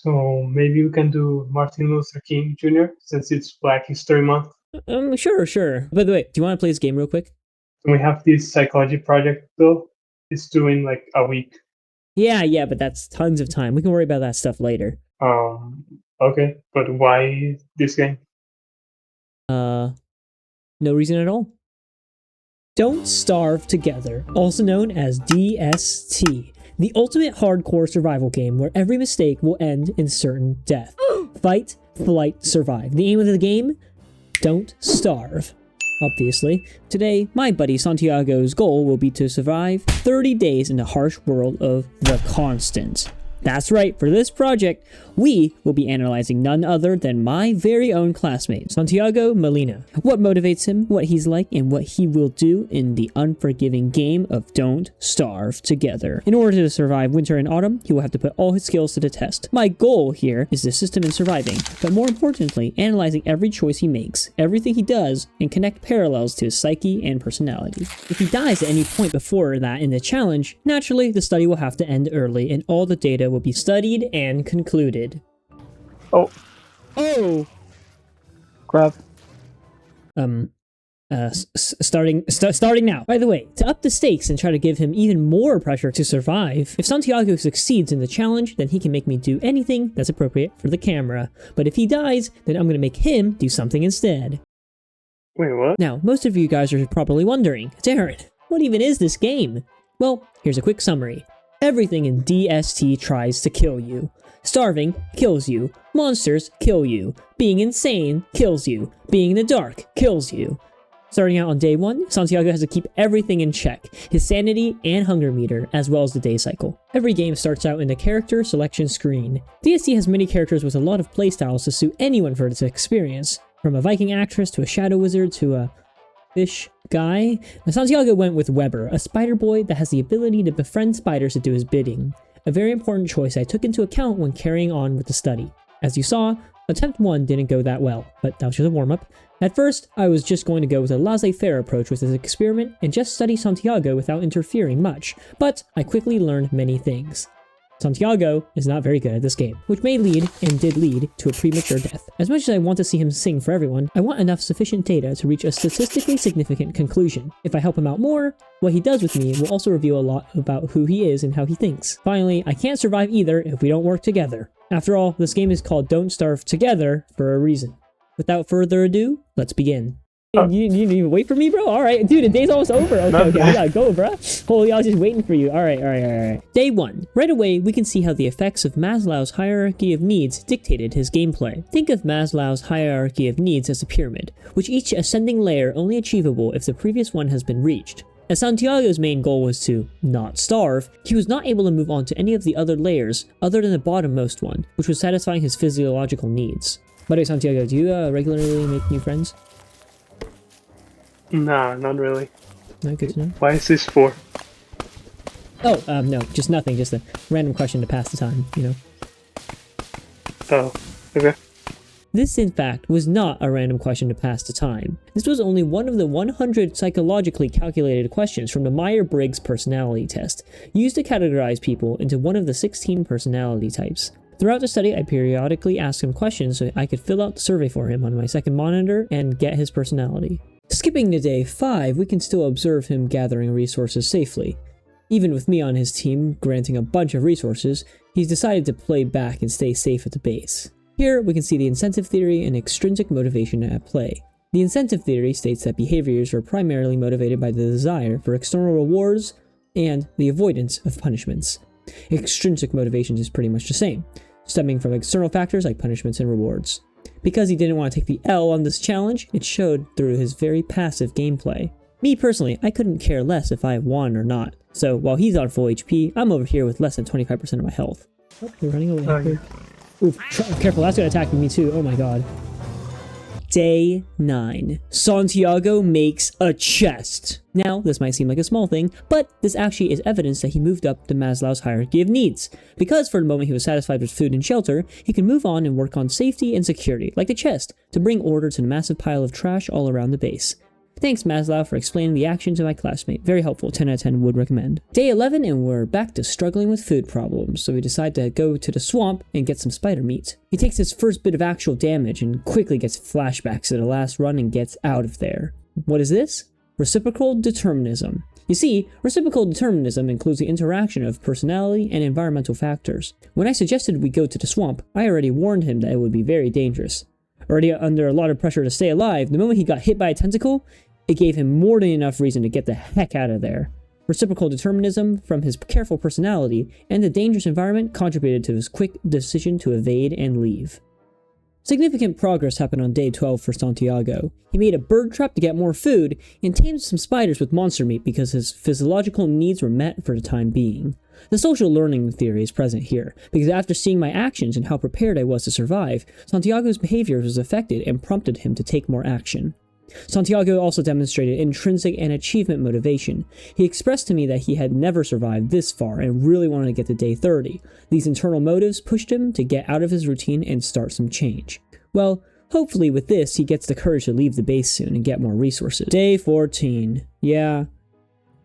So maybe we can do Martin Luther King Jr. since it's Black History Month. Sure. By the way, do you want to play this game real quick? We have this psychology project though. It's due in like a week. Yeah, but that's tons of time. We can worry about that stuff later. Okay, but why this game? No reason at all. Don't Starve Together, also known as DST, the ultimate hardcore survival game where every mistake will end in certain death. Fight, flight, survive. The aim of the game? Don't starve. Obviously. Today, my buddy Santiago's goal will be to survive 30 days in the harsh world of The Constant. That's right, for this project, we will be analyzing none other than my very own classmate, Santiago Molina. What motivates him, what he's like, and what he will do in the unforgiving game of Don't Starve Together. In order to survive winter and autumn, he will have to put all his skills to the test. My goal here is the system in surviving, but more importantly, analyzing every choice he makes, everything he does, and connect parallels to his psyche and personality. If he dies at any point before that in the challenge, naturally the study will have to end early and all the data will be studied and concluded. Oh! Crap. Starting now. By the way, to up the stakes and try to give him even more pressure to survive, if Santiago succeeds in the challenge, then he can make me do anything that's appropriate for the camera. But if he dies, then I'm gonna make him do something instead. Wait, what? Now, most of you guys are probably wondering, Darren, what even is this game? Well, here's a quick summary. Everything in DST tries to kill you. Starving kills you. Monsters kill you. Being insane kills you. Being in the dark kills you. Starting out on day 1, Santiago has to keep everything in check, his sanity and hunger meter, as well as the day cycle. Every game starts out in the character selection screen. DST has many characters with a lot of playstyles to suit anyone for this experience, from a Viking actress to a shadow wizard to a fish guy. Santiago went with Weber, a spider boy that has the ability to befriend spiders to do his bidding. A very important choice I took into account when carrying on with the study. As you saw, attempt 1 didn't go that well, but that was just a warm-up. At first, I was just going to go with a laissez-faire approach with this experiment and just study Santiago without interfering much, but I quickly learned many things. Santiago is not very good at this game, which may lead, and did lead, to a premature death. As much as I want to see him sing for everyone, I want enough sufficient data to reach a statistically significant conclusion. If I help him out more, what he does with me will also reveal a lot about who he is and how he thinks. Finally, I can't survive either if we don't work together. After all, this game is called Don't Starve Together for a reason. Without further ado, let's begin. You didn't even wait for me, bro? Alright, dude, the day's almost over. Okay, we gotta go, bro. Holy, I was just waiting for you. Alright. Day 1. Right away, we can see how the effects of Maslow's hierarchy of needs dictated his gameplay. Think of Maslow's hierarchy of needs as a pyramid, with each ascending layer only achievable if the previous one has been reached. As Santiago's main goal was to not starve, he was not able to move on to any of the other layers other than the bottommost one, which was satisfying his physiological needs. By the way, Santiago, do you regularly make new friends? Nah, not really. Not good to know. Why is this for? Oh, no, just nothing. Just a random question to pass the time, you know. Oh, okay. This, in fact, was not a random question to pass the time. This was only one of the 100 psychologically calculated questions from the Myers-Briggs personality test, used to categorize people into one of the 16 personality types. Throughout the study, I periodically asked him questions so I could fill out the survey for him on my second monitor and get his personality. Skipping to day 5, we can still observe him gathering resources safely. Even with me on his team granting a bunch of resources, he's decided to play back and stay safe at the base. Here, we can see the incentive theory and extrinsic motivation at play. The incentive theory states that behaviors are primarily motivated by the desire for external rewards and the avoidance of punishments. Extrinsic motivation is pretty much the same, stemming from external factors like punishments and rewards. Because he didn't want to take the L on this challenge, it showed through his very passive gameplay. Me personally, I couldn't care less if I won or not. So while he's on full HP, I'm over here with less than 25% of my health. Oh, you're running away. Oh, yeah. Oof, careful, that's gonna attack me too. Oh my god. Day 9. Santiago makes a chest. Now, this might seem like a small thing, but this actually is evidence that he moved up to Maslow's hierarchy of needs. Because for the moment he was satisfied with food and shelter, he can move on and work on safety and security, like the chest, to bring order to the massive pile of trash all around the base. Thanks, Maslow, for explaining the actions of my classmate. Very helpful. 10 out of 10 would recommend. Day 11, and we're back to struggling with food problems, so we decide to go to the swamp and get some spider meat. He takes his first bit of actual damage and quickly gets flashbacks to the last run and gets out of there. What is this? Reciprocal determinism. You see, reciprocal determinism includes the interaction of personality and environmental factors. When I suggested we go to the swamp, I already warned him that it would be very dangerous. Already under a lot of pressure to stay alive, the moment he got hit by a tentacle, it gave him more than enough reason to get the heck out of there. Reciprocal determinism, from his careful personality and the dangerous environment, contributed to his quick decision to evade and leave. Significant progress happened on day 12 for Santiago. He made a bird trap to get more food, and tamed some spiders with monster meat because his physiological needs were met for the time being. The social learning theory is present here, because after seeing my actions and how prepared I was to survive, Santiago's behavior was affected and prompted him to take more action. Santiago also demonstrated intrinsic and achievement motivation. He expressed to me that he had never survived this far and really wanted to get to day 30. These internal motives pushed him to get out of his routine and start some change. Well, hopefully with this, he gets the courage to leave the base soon and get more resources. Day 14. Yeah,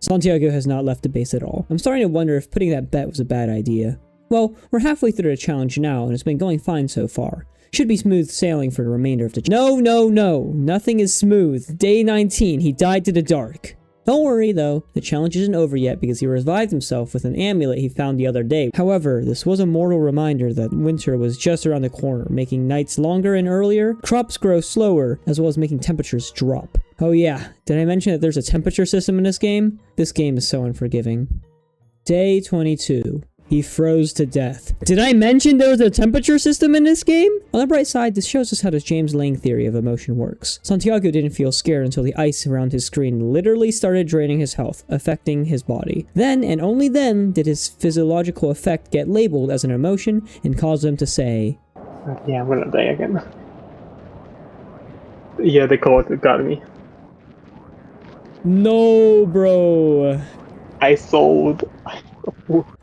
Santiago has not left the base at all. I'm starting to wonder if putting that bet was a bad idea. Well, we're halfway through the challenge now, and it's been going fine so far. Should be smooth sailing for the remainder of the No, nothing is smooth. Day 19, he died to the dark. Don't worry though, the challenge isn't over yet because he revived himself with an amulet he found the other day. However, this was a mortal reminder that winter was just around the corner, making nights longer and earlier, crops grow slower, as well as making temperatures drop. Oh yeah, did I mention that there's a temperature system in this game? This game is so unforgiving. Day 22. He froze to death. Did I mention there was a temperature system in this game? On the bright side, this shows us how the James Lang theory of emotion works. Santiago didn't feel scared until the ice around his screen literally started draining his health, affecting his body. Then, and only then, did his physiological effect get labeled as an emotion and cause him to say, Yeah, I'm gonna die again. Yeah, the code got me. "No, bro." I sold.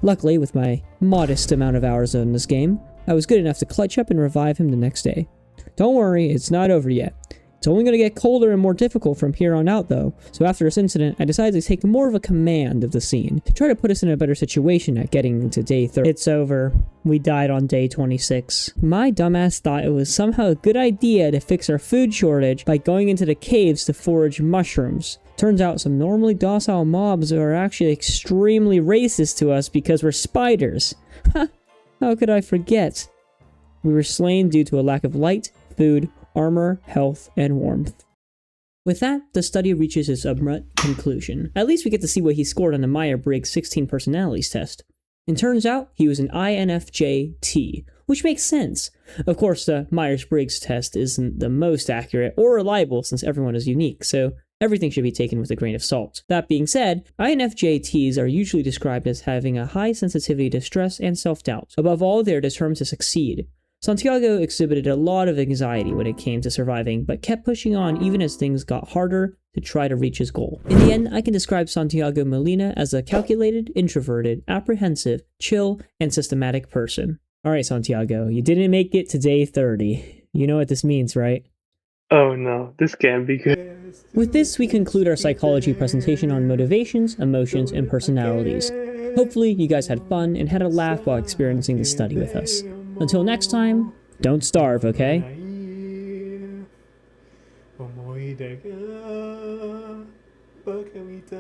Luckily, with my modest amount of hours in this game, I was good enough to clutch up and revive him the next day. Don't worry, it's not over yet. It's only going to get colder and more difficult from here on out though, so after this incident, I decided to take more of a command of the scene, to try to put us in a better situation at getting to day 30. It's over. We died on day 26. My dumbass thought it was somehow a good idea to fix our food shortage by going into the caves to forage mushrooms. Turns out some normally docile mobs are actually extremely racist to us because we're spiders. Ha! How could I forget? We were slain due to a lack of light, food, armor, health, and warmth. With that, the study reaches its abrupt conclusion. At least we get to see what he scored on the Myers-Briggs 16 personalities test. It turns out he was an INFJ-T, which makes sense. Of course, the Myers-Briggs test isn't the most accurate or reliable since everyone is unique, so everything should be taken with a grain of salt. That being said, INFJ-Ts are usually described as having a high sensitivity to stress and self-doubt. Above all, they are determined to succeed. Santiago exhibited a lot of anxiety when it came to surviving, but kept pushing on even as things got harder to try to reach his goal. In the end, I can describe Santiago Molina as a calculated, introverted, apprehensive, chill, and systematic person. Alright, Santiago, you didn't make it to day 30. You know what this means, right? Oh no, this can't be good. With this, we conclude our psychology presentation on motivations, emotions, and personalities. Hopefully, you guys had fun and had a laugh while experiencing the study with us. Until next time, don't starve, okay? 思い出がバカみたい